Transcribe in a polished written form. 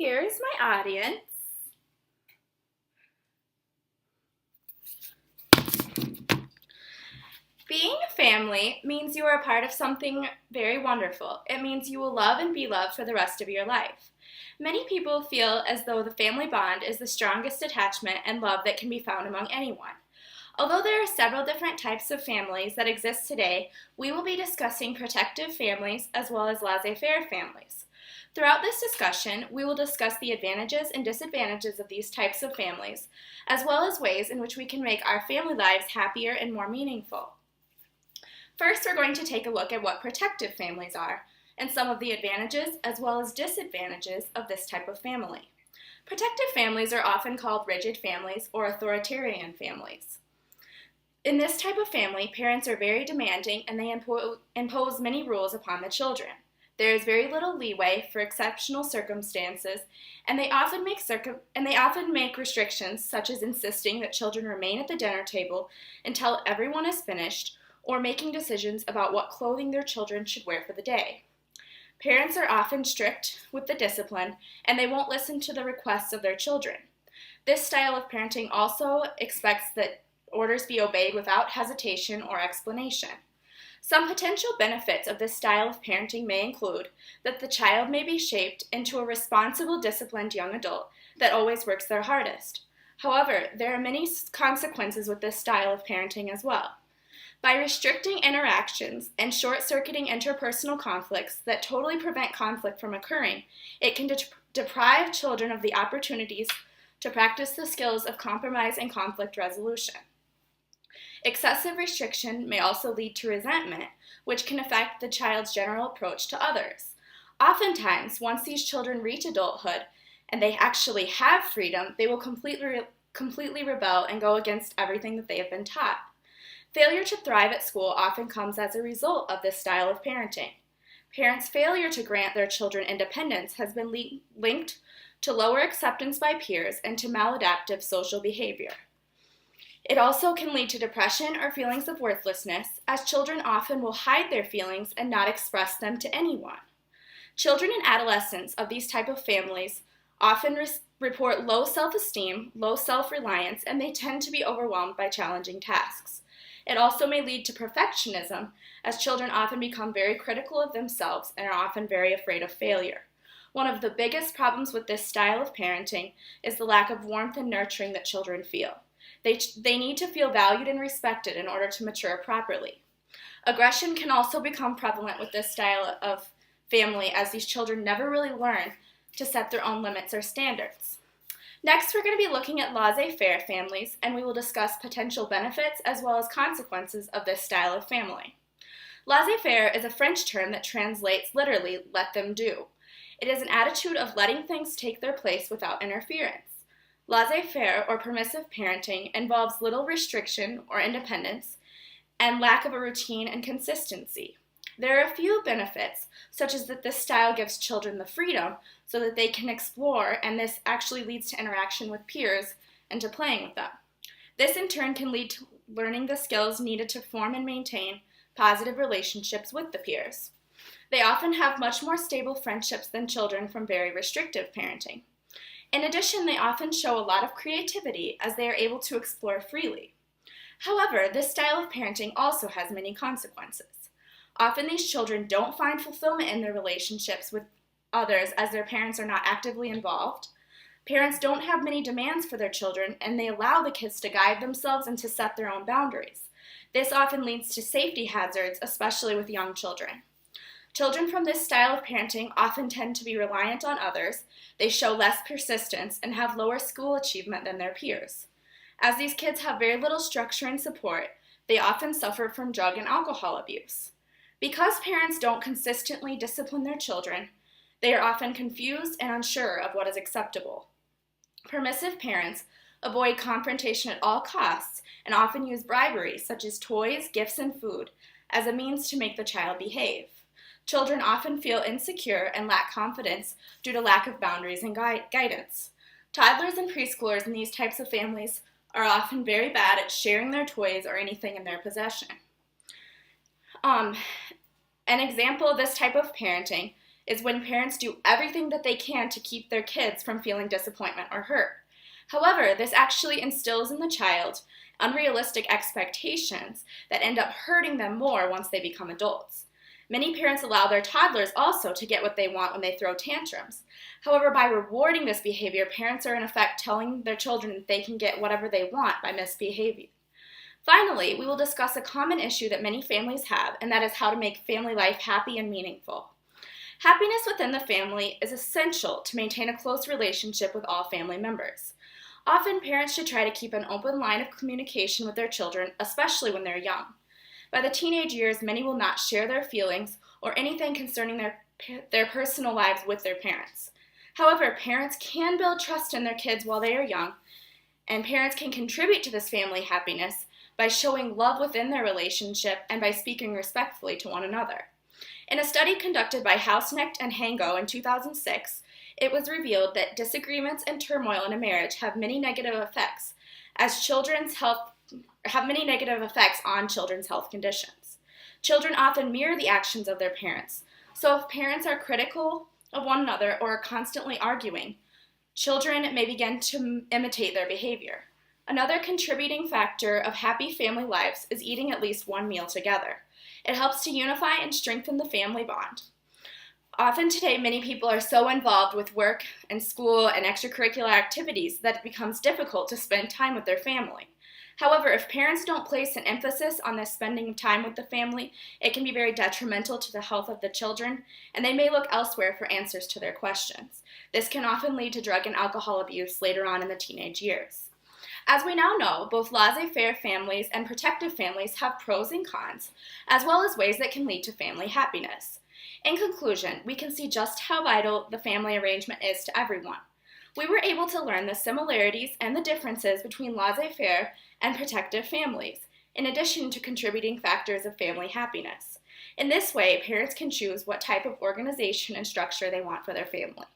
Here's my audience. Being a family means you are a part of something very wonderful. It means you will love and be loved for the rest of your life. Many people feel as though the family bond is the strongest attachment and love that can be found among anyone. Although there are several different types of families that exist today, we will be discussing protective families as well as laissez-faire families. Throughout this discussion, we will discuss the advantages and disadvantages of these types of families, as well as ways in which we can make our family lives happier and more meaningful. First, we're going to take a look at what protective families are, and some of the advantages as well as disadvantages of this type of family. Protective families are often called rigid families or authoritarian families. In this type of family, parents are very demanding and they impose many rules upon the children. There is very little leeway for exceptional circumstances, and they often make restrictions such as insisting that children remain at the dinner table until everyone is finished, or making decisions about what clothing their children should wear for the day. Parents are often strict with the discipline, and they won't listen to the requests of their children. This style of parenting also expects that orders be obeyed without hesitation or explanation. Some potential benefits of this style of parenting may include that the child may be shaped into a responsible, disciplined young adult that always works their hardest. However, there are many consequences with this style of parenting as well. By restricting interactions and short-circuiting interpersonal conflicts that totally prevent conflict from occurring, it can deprive children of the opportunities to practice the skills of compromise and conflict resolution. Excessive restriction may also lead to resentment, which can affect the child's general approach to others. Oftentimes, once these children reach adulthood and they actually have freedom, they will completely rebel and go against everything that they have been taught. Failure to thrive at school often comes as a result of this style of parenting. Parents' failure to grant their children independence has been linked to lower acceptance by peers and to maladaptive social behavior. It also can lead to depression or feelings of worthlessness, as children often will hide their feelings and not express them to anyone. Children and adolescents of these type of families often report low self-esteem, low self-reliance, and they tend to be overwhelmed by challenging tasks. It also may lead to perfectionism, as children often become very critical of themselves and are often very afraid of failure. One of the biggest problems with this style of parenting is the lack of warmth and nurturing that children feel. They need to feel valued and respected in order to mature properly. Aggression can also become prevalent with this style of family, as these children never really learn to set their own limits or standards. Next, we're going to be looking at laissez-faire families, and we will discuss potential benefits as well as consequences of this style of family. Laissez-faire is a French term that translates literally, let them do. It is an attitude of letting things take their place without interference. Laissez-faire or permissive parenting involves little restriction or independence and lack of a routine and consistency. There are a few benefits, such as that this style gives children the freedom so that they can explore, and this actually leads to interaction with peers and to playing with them. This in turn can lead to learning the skills needed to form and maintain positive relationships with the peers. They often have much more stable friendships than children from very restrictive parenting. In addition, they often show a lot of creativity as they are able to explore freely. However, this style of parenting also has many consequences. Often these children don't find fulfillment in their relationships with others as their parents are not actively involved. Parents don't have many demands for their children, and they allow the kids to guide themselves and to set their own boundaries. This often leads to safety hazards, especially with young children. Children from this style of parenting often tend to be reliant on others, they show less persistence, and have lower school achievement than their peers. As these kids have very little structure and support, they often suffer from drug and alcohol abuse. Because parents don't consistently discipline their children, they are often confused and unsure of what is acceptable. Permissive parents avoid confrontation at all costs and often use bribery, such as toys, gifts, and food, as a means to make the child behave. Children often feel insecure and lack confidence due to lack of boundaries and guidance. Toddlers and preschoolers in these types of families are often very bad at sharing their toys or anything in their possession. An example of this type of parenting is when parents do everything that they can to keep their kids from feeling disappointment or hurt. However, this actually instills in the child unrealistic expectations that end up hurting them more once they become adults. Many parents allow their toddlers also to get what they want when they throw tantrums. However, by rewarding this behavior, parents are in effect telling their children that they can get whatever they want by misbehaving. Finally, we will discuss a common issue that many families have, and that is how to make family life happy and meaningful. Happiness within the family is essential to maintain a close relationship with all family members. Often, parents should try to keep an open line of communication with their children, especially when they're young. By the teenage years, many will not share their feelings or anything concerning their personal lives with their parents. However, parents can build trust in their kids while they are young, and parents can contribute to this family happiness by showing love within their relationship and by speaking respectfully to one another. In a study conducted by Hausknecht and Hango in 2006, it was revealed that disagreements and turmoil in a marriage have many negative effects on children's health conditions. Children often mirror the actions of their parents. So if parents are critical of one another or are constantly arguing, children may begin to imitate their behavior. Another contributing factor of happy family lives is eating at least one meal together. It helps to unify and strengthen the family bond. Often today, many people are so involved with work and school and extracurricular activities that it becomes difficult to spend time with their family. However, if parents don't place an emphasis on this spending time with the family, it can be very detrimental to the health of the children, and they may look elsewhere for answers to their questions. This can often lead to drug and alcohol abuse later on in the teenage years. As we now know, both laissez-faire families and protective families have pros and cons, as well as ways that can lead to family happiness. In conclusion, we can see just how vital the family arrangement is to everyone. We were able to learn the similarities and the differences between laissez-faire and protective families, in addition to contributing factors of family happiness. In this way, parents can choose what type of organization and structure they want for their family.